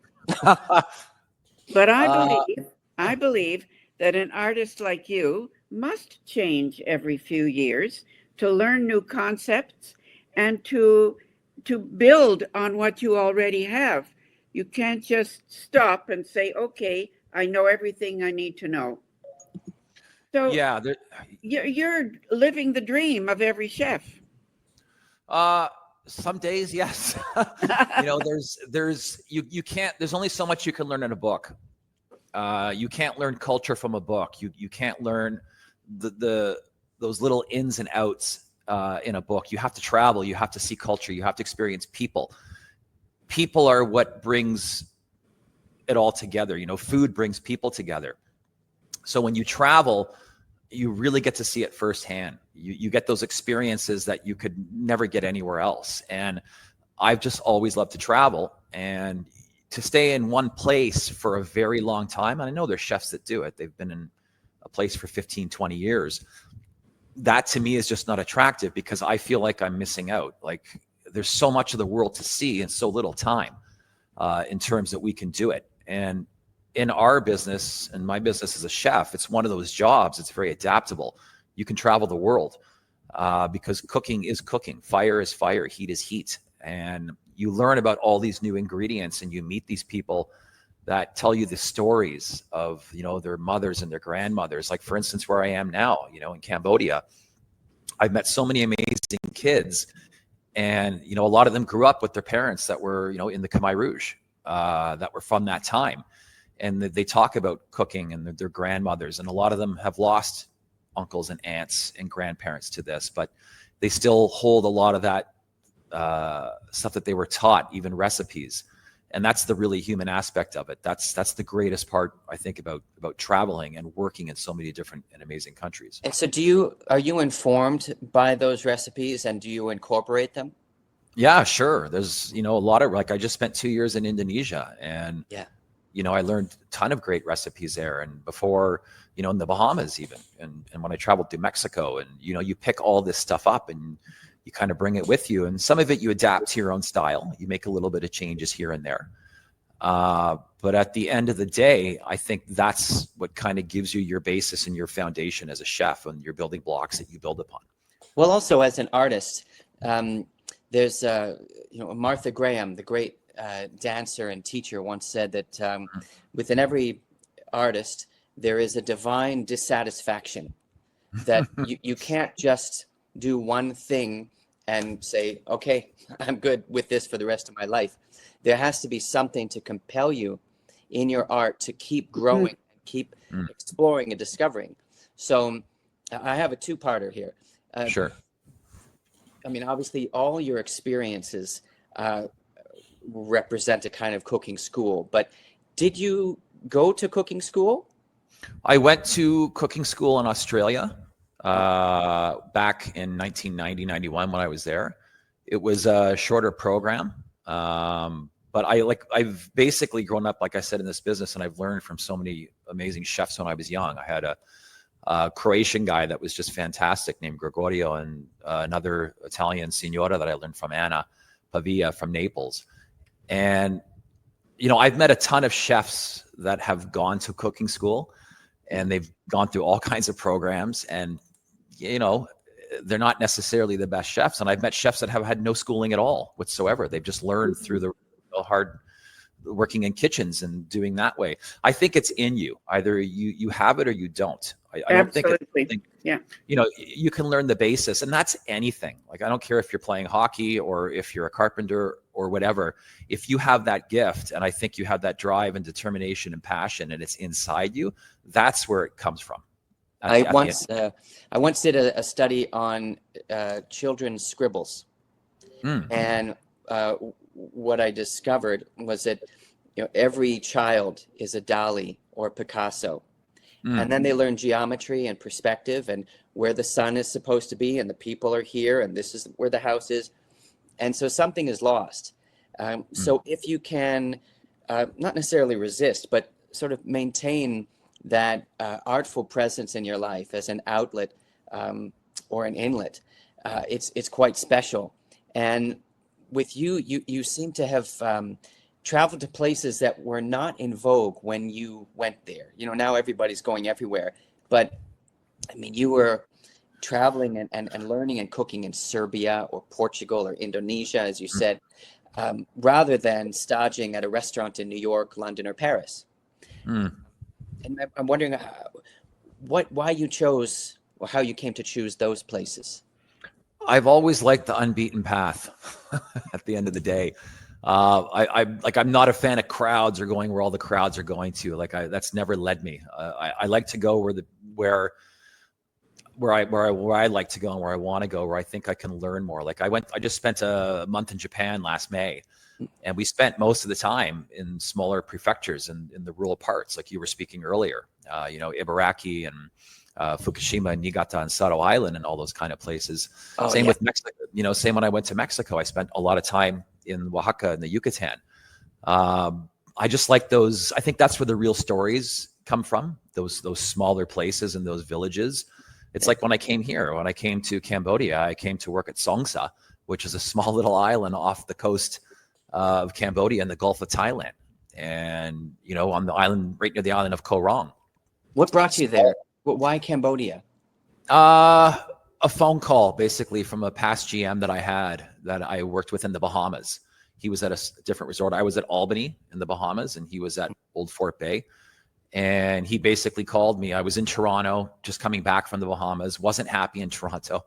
But I believe that an artist like you must change every few years to learn new concepts and to build on what you already have. You can't just stop and say, okay, I know everything I need to know. So Yeah. you're living the dream of every chef. Some days, yes. You can't, there's only so much you can learn in a book. You can't learn culture from a book. You can't learn those little ins and outs in a book. You have to travel. You have to see culture. You have to experience people. People are what brings it all together. Food brings people together. So when you travel, you really get to see it firsthand. You get those experiences that you could never get anywhere else. And I've just always loved to travel and to stay in one place for a very long time. And I know there's chefs that do it. They've been in a place for 15, 20 years. That to me is just not attractive because I feel like I'm missing out. Like there's so much of the world to see in so little time in terms that we can do it. And in our business and my business as a chef, it's one of those jobs. It's very adaptable. You can travel the world because cooking is cooking. Fire is fire. Heat is heat. And you learn about all these new ingredients and you meet these people that tell you the stories of, their mothers and their grandmothers. Like for instance, where I am now, in Cambodia, I've met so many amazing kids and, a lot of them grew up with their parents that were, in the Khmer Rouge that were from that time. And they talk about cooking and their grandmothers. And a lot of them have lost uncles and aunts and grandparents to this, but they still hold a lot of that stuff that they were taught, even recipes. And that's the really human aspect of it. That's the greatest part, I think, about traveling and working in so many different and amazing countries. And so are you informed by those recipes and do you incorporate them? Yeah, sure. There's, a lot of, like I just spent 2 years in Indonesia and, Yeah. I learned a ton of great recipes there. And before, in the Bahamas even, and when I traveled to Mexico and, you pick all this stuff up and you kind of bring it with you. And some of it you adapt to your own style. You make a little bit of changes here and there. But at the end of the day, I think that's what kind of gives you your basis and your foundation as a chef and your building blocks that you build upon. Well, also as an artist, there's, Martha Graham, the great dancer and teacher, once said that within every artist, there is a divine dissatisfaction that you can't just do one thing and say, okay, I'm good with this for the rest of my life. There has to be something to compel you in your art to keep growing, keep exploring and discovering. So I have a two-parter here. Sure. I mean, obviously, all your experiences represent a kind of cooking school, but did you go to cooking school? I went to cooking school in Australia back in 1990, 91 when I was there. It was a shorter program. But I've basically grown up, like I said, in this business, and I've learned from so many amazing chefs when I was young. I had a Croatian guy that was just fantastic named Gregorio, and another Italian signora that I learned from, Anna Pavia from Naples. And, I've met a ton of chefs that have gone to cooking school and they've gone through all kinds of programs and, they're not necessarily the best chefs. And I've met chefs that have had no schooling at all whatsoever. They've just learned through the hard working in kitchens and doing that way. I think it's in you. Either you have it or you don't. I don't think yeah. You can learn the basis, and that's anything. Like, I don't care if you're playing hockey or if you're a carpenter or whatever. If you have that gift, and I think you have that drive and determination and passion, and it's inside you, that's where it comes from. I once did a study on children's scribbles, and what I discovered was that every child is a Dali or Picasso, and then they learn geometry and perspective and where the sun is supposed to be, and the people are here, and this is where the house is, and so something is lost. So if you can not necessarily resist, but sort of maintain that artful presence in your life as an outlet or an inlet, it's quite special. And with you seem to have traveled to places that were not in vogue when you went there. Now everybody's going everywhere, but I mean, you were traveling and learning and cooking in Serbia or Portugal or Indonesia, as you said, rather than staging at a restaurant in New York, London, or Paris. And I'm wondering why you chose, or how you came to choose those places. I've always liked the unbeaten path. At the end of the day, I'm not a fan of crowds or going where all the crowds are going to. That's never led me. I like to go where I like to go and where I want to go, where I think I can learn more. I just spent a month in Japan last May, and we spent most of the time in smaller prefectures and in the rural parts, like you were speaking earlier, Ibaraki and Fukushima and Niigata and Sado Island and all those kind of places. Same with Mexico. Same when I went to Mexico, I spent a lot of time in Oaxaca and the Yucatan. I just like those. I think that's where the real stories come from, those smaller places and those villages. It's like when I came to Cambodia, I came to work at Songsa, which is a small little island off the coast of Cambodia in the Gulf of Thailand. And, on the island, right near the island of Koh Rong. What brought you there? Why Cambodia? A phone call, basically, from a past GM that I had that I worked with in the Bahamas. He was at a different resort. I was at Albany in the Bahamas, and he was at Old Fort Bay. And he basically called me. I was in Toronto, just coming back from the Bahamas, wasn't happy in Toronto.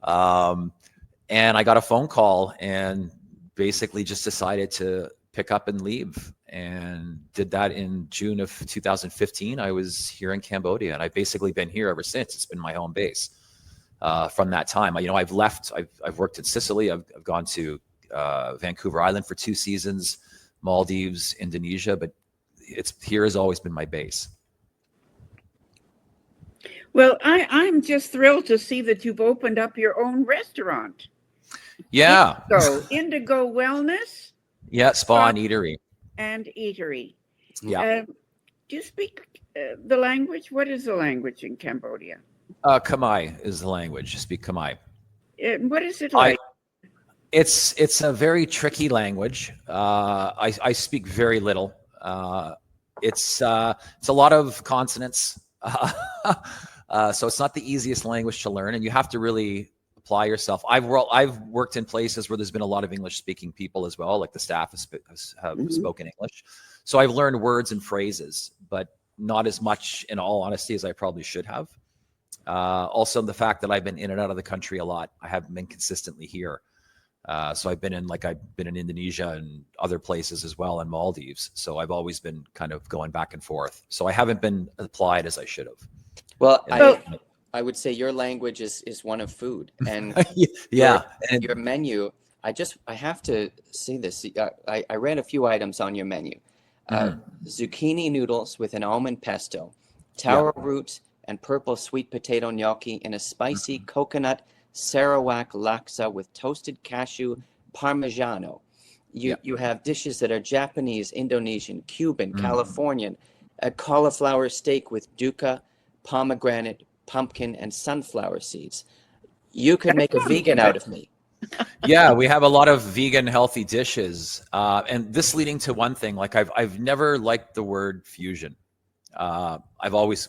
And I got a phone call and basically just decided to pick up and leave, and did that in June of 2015. I was here in Cambodia, and I've basically been here ever since. It's been my home base from that time. I've left. I've worked in Sicily. I've gone to Vancouver Island for 2 seasons, Maldives, Indonesia, but here has always been my base. Well, I'm just thrilled to see that you've opened up your own restaurant. Yeah. Indigo Wellness. Yeah, spa and eatery. And eatery. Yeah. Do you speak the language? What is the language in Cambodia? Kampai is the language. Speak Kampai. What is it like? It's a very tricky language. I speak very little. It's a lot of consonants. So it's not the easiest language to learn, and you have to really apply yourself. I've worked in places where there's been a lot of English-speaking people as well, like the staff have spoken English. So I've learned words and phrases, but not as much, in all honesty, as I probably should have. Also, the fact that I've been in and out of the country a lot. I haven't been consistently here. So I've been in Indonesia and other places as well, and Maldives. So I've always been kind of going back and forth. So I haven't been applied as I should have. Well, I would say your language is one of food, and yeah, your menu. I have to say this. I read a few items on your menu: zucchini noodles with an almond pesto, taro root and purple sweet potato gnocchi in a spicy coconut Sarawak laksa with toasted cashew parmigiano. You have dishes that are Japanese, Indonesian, Cuban, Californian, a cauliflower steak with dukkha, pomegranate, pumpkin, and sunflower seeds. You could make a vegan out of me. Yeah, we have a lot of vegan healthy dishes, and this leading to one thing. Like I've never liked the word fusion. I've always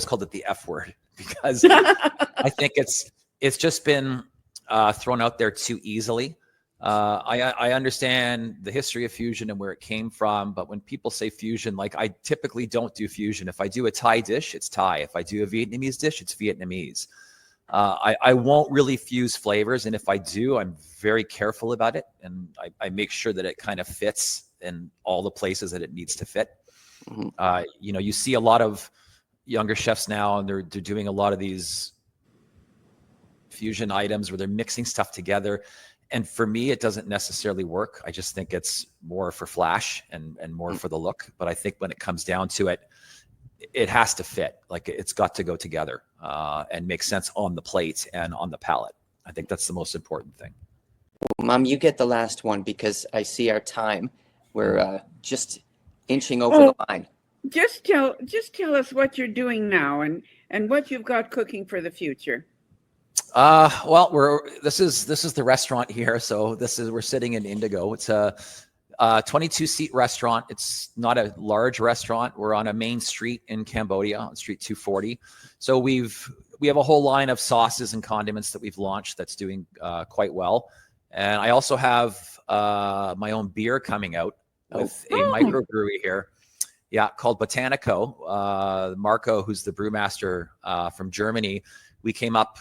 called it the F word, because I think it's just been thrown out there too easily. I understand the history of fusion and where it came from, but when people say fusion, like, I typically don't do fusion. If I do a Thai dish, it's Thai. If I do a Vietnamese dish, it's Vietnamese. I won't really fuse flavors, and if I do, I'm very careful about it, and I make sure that it kind of fits in all the places that it needs to fit. You see a lot of younger chefs now, and they're doing a lot of these fusion items where they're mixing stuff together. And for me, it doesn't necessarily work. I just think it's more for flash and more for the look. But I think when it comes down to it, it has to fit. Like, it's got to go together and make sense on the plate and on the palate. I think that's the most important thing. Well, Mom, you get the last one because I see our time. We're just inching over the line. Just tell us what you're doing now and what you've got cooking for the future. Well, this is the restaurant here. So we're sitting in Indigo. It's a 22-seat restaurant. It's not a large restaurant. We're on a main street in Cambodia, on Street 240. So we have a whole line of sauces and condiments that we've launched that's doing quite well. And I also have my own beer coming out with a microbrewery here. Yeah, called Botanico. Marco, who's the brewmaster from Germany, we came up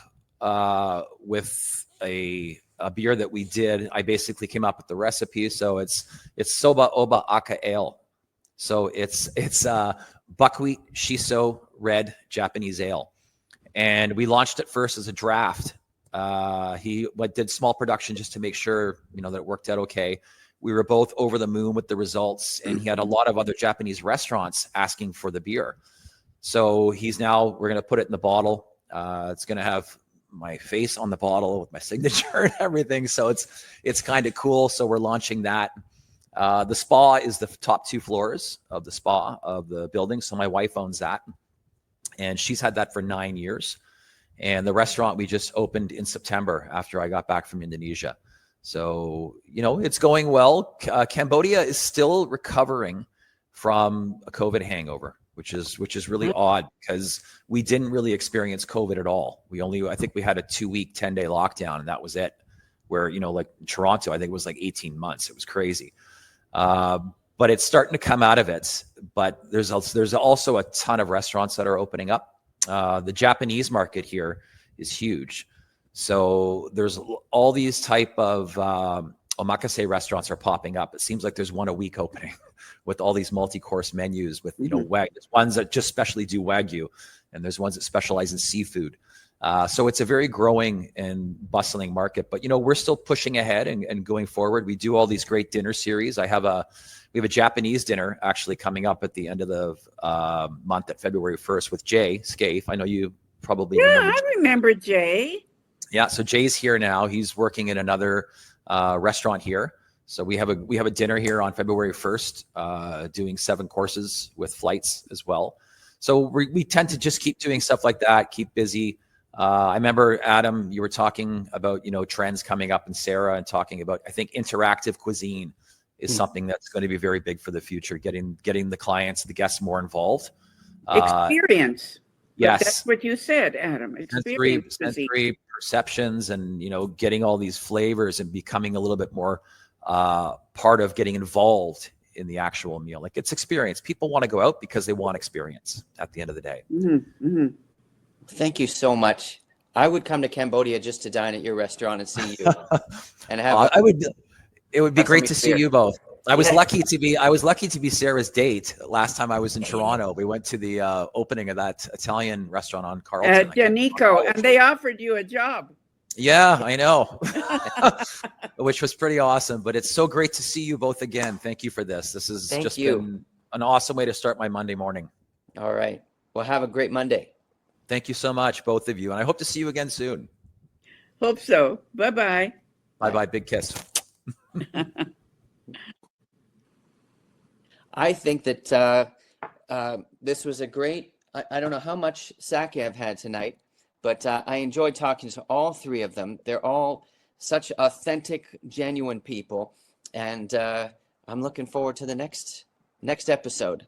with a beer that we did. I basically came up with the recipe. So it's Soba Oba Aka Ale. So it's buckwheat shiso red Japanese ale. And we launched it first as a draft. He did small production just to make sure, that it worked out okay. We were both over the moon with the results, and he had a lot of other Japanese restaurants asking for the beer. So we're going to put it in the bottle. It's going to have my face on the bottle with my signature and everything. So it's kind of cool. So we're launching that. The spa is the top 2 floors of the spa of the building. So my wife owns that, and she's had that for 9 years. And the restaurant we just opened in September after I got back from Indonesia. So, it's going well. Cambodia is still recovering from a COVID hangover, which is really odd because we didn't really experience COVID at all. I think we had a 2-week, 10-day lockdown, and that was it. Where, like Toronto, I think it was like 18 months. It was crazy. But it's starting to come out of it. But there's also a ton of restaurants that are opening up. The Japanese market here is huge. So there's all these type of omakase restaurants are popping up. It seems like there's one a week opening with all these multi-course menus with, Wagyu. There's ones that just specially do Wagyu, and there's ones that specialize in seafood. So it's a very growing and bustling market, but we're still pushing ahead and going forward. We do all these great dinner series. We have a Japanese dinner actually coming up at the end of the month at February 1st with Jay Scaife. I know you probably remember. Yeah, I remember Jay. Yeah, so Jay's here now. He's working in another restaurant here. So we have a dinner here on February 1st, doing 7 courses with flights as well. So we tend to just keep doing stuff like that, keep busy. I remember, Adam, you were talking about, trends coming up, and Sarah, and talking about, I think, interactive cuisine is something that's going to be very big for the future, getting the clients, the guests more involved. Experience. Yes. But that's what you said, Adam. Sensory perceptions, and, getting all these flavors and becoming a little bit more part of getting involved in the actual meal. Like, it's experience. People want to go out because they want experience at the end of the day. Mm-hmm. Mm-hmm. Thank you so much. I would come to Cambodia just to dine at your restaurant and see you. And have it would be great to see you both. I was lucky to be Sarah's date last time I was in Toronto. We went to the opening of that Italian restaurant on Carlton. Janico, and they offered you a job. Yeah, I know, which was pretty awesome. But it's so great to see you both again. Thank you for this. This has been an awesome way to start my Monday morning. All right. Well, have a great Monday. Thank you so much, both of you. And I hope to see you again soon. Hope so. Bye-bye. Bye-bye. Big kiss. I think that this was a great, I don't know how much sake I've had tonight, but I enjoyed talking to all 3 of them. They're all such authentic, genuine people. And I'm looking forward to the next episode.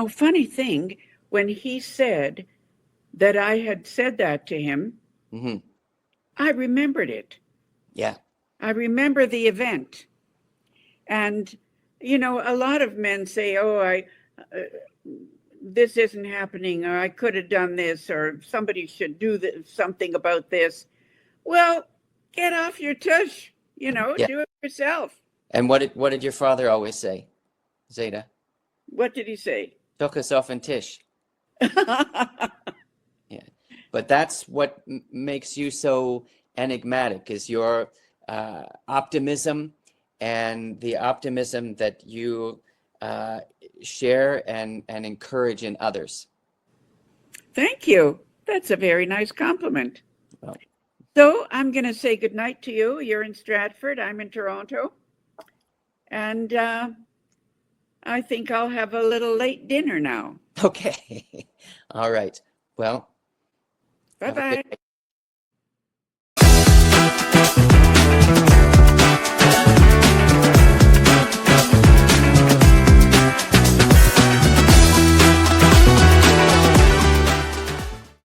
Funny thing, when he said that I had said that to him, Mm-hmm. I remembered it. Yeah. I remember the event. And, a lot of men say, this isn't happening, or I could have done this, or somebody should do something about this. Well, get off your tush, do it yourself. And what did your father always say, Zeta? What did he say? Took us off and tish. Yeah, but that's what makes you so enigmatic, is your optimism, and the optimism that you share and encourage in others. Thank you. That's a very nice compliment. Well, So I'm going to say goodnight to you. You're in Stratford. I'm in Toronto. And I think I'll have a little late dinner now. okay. All right. Well, have a good Bye-bye. day.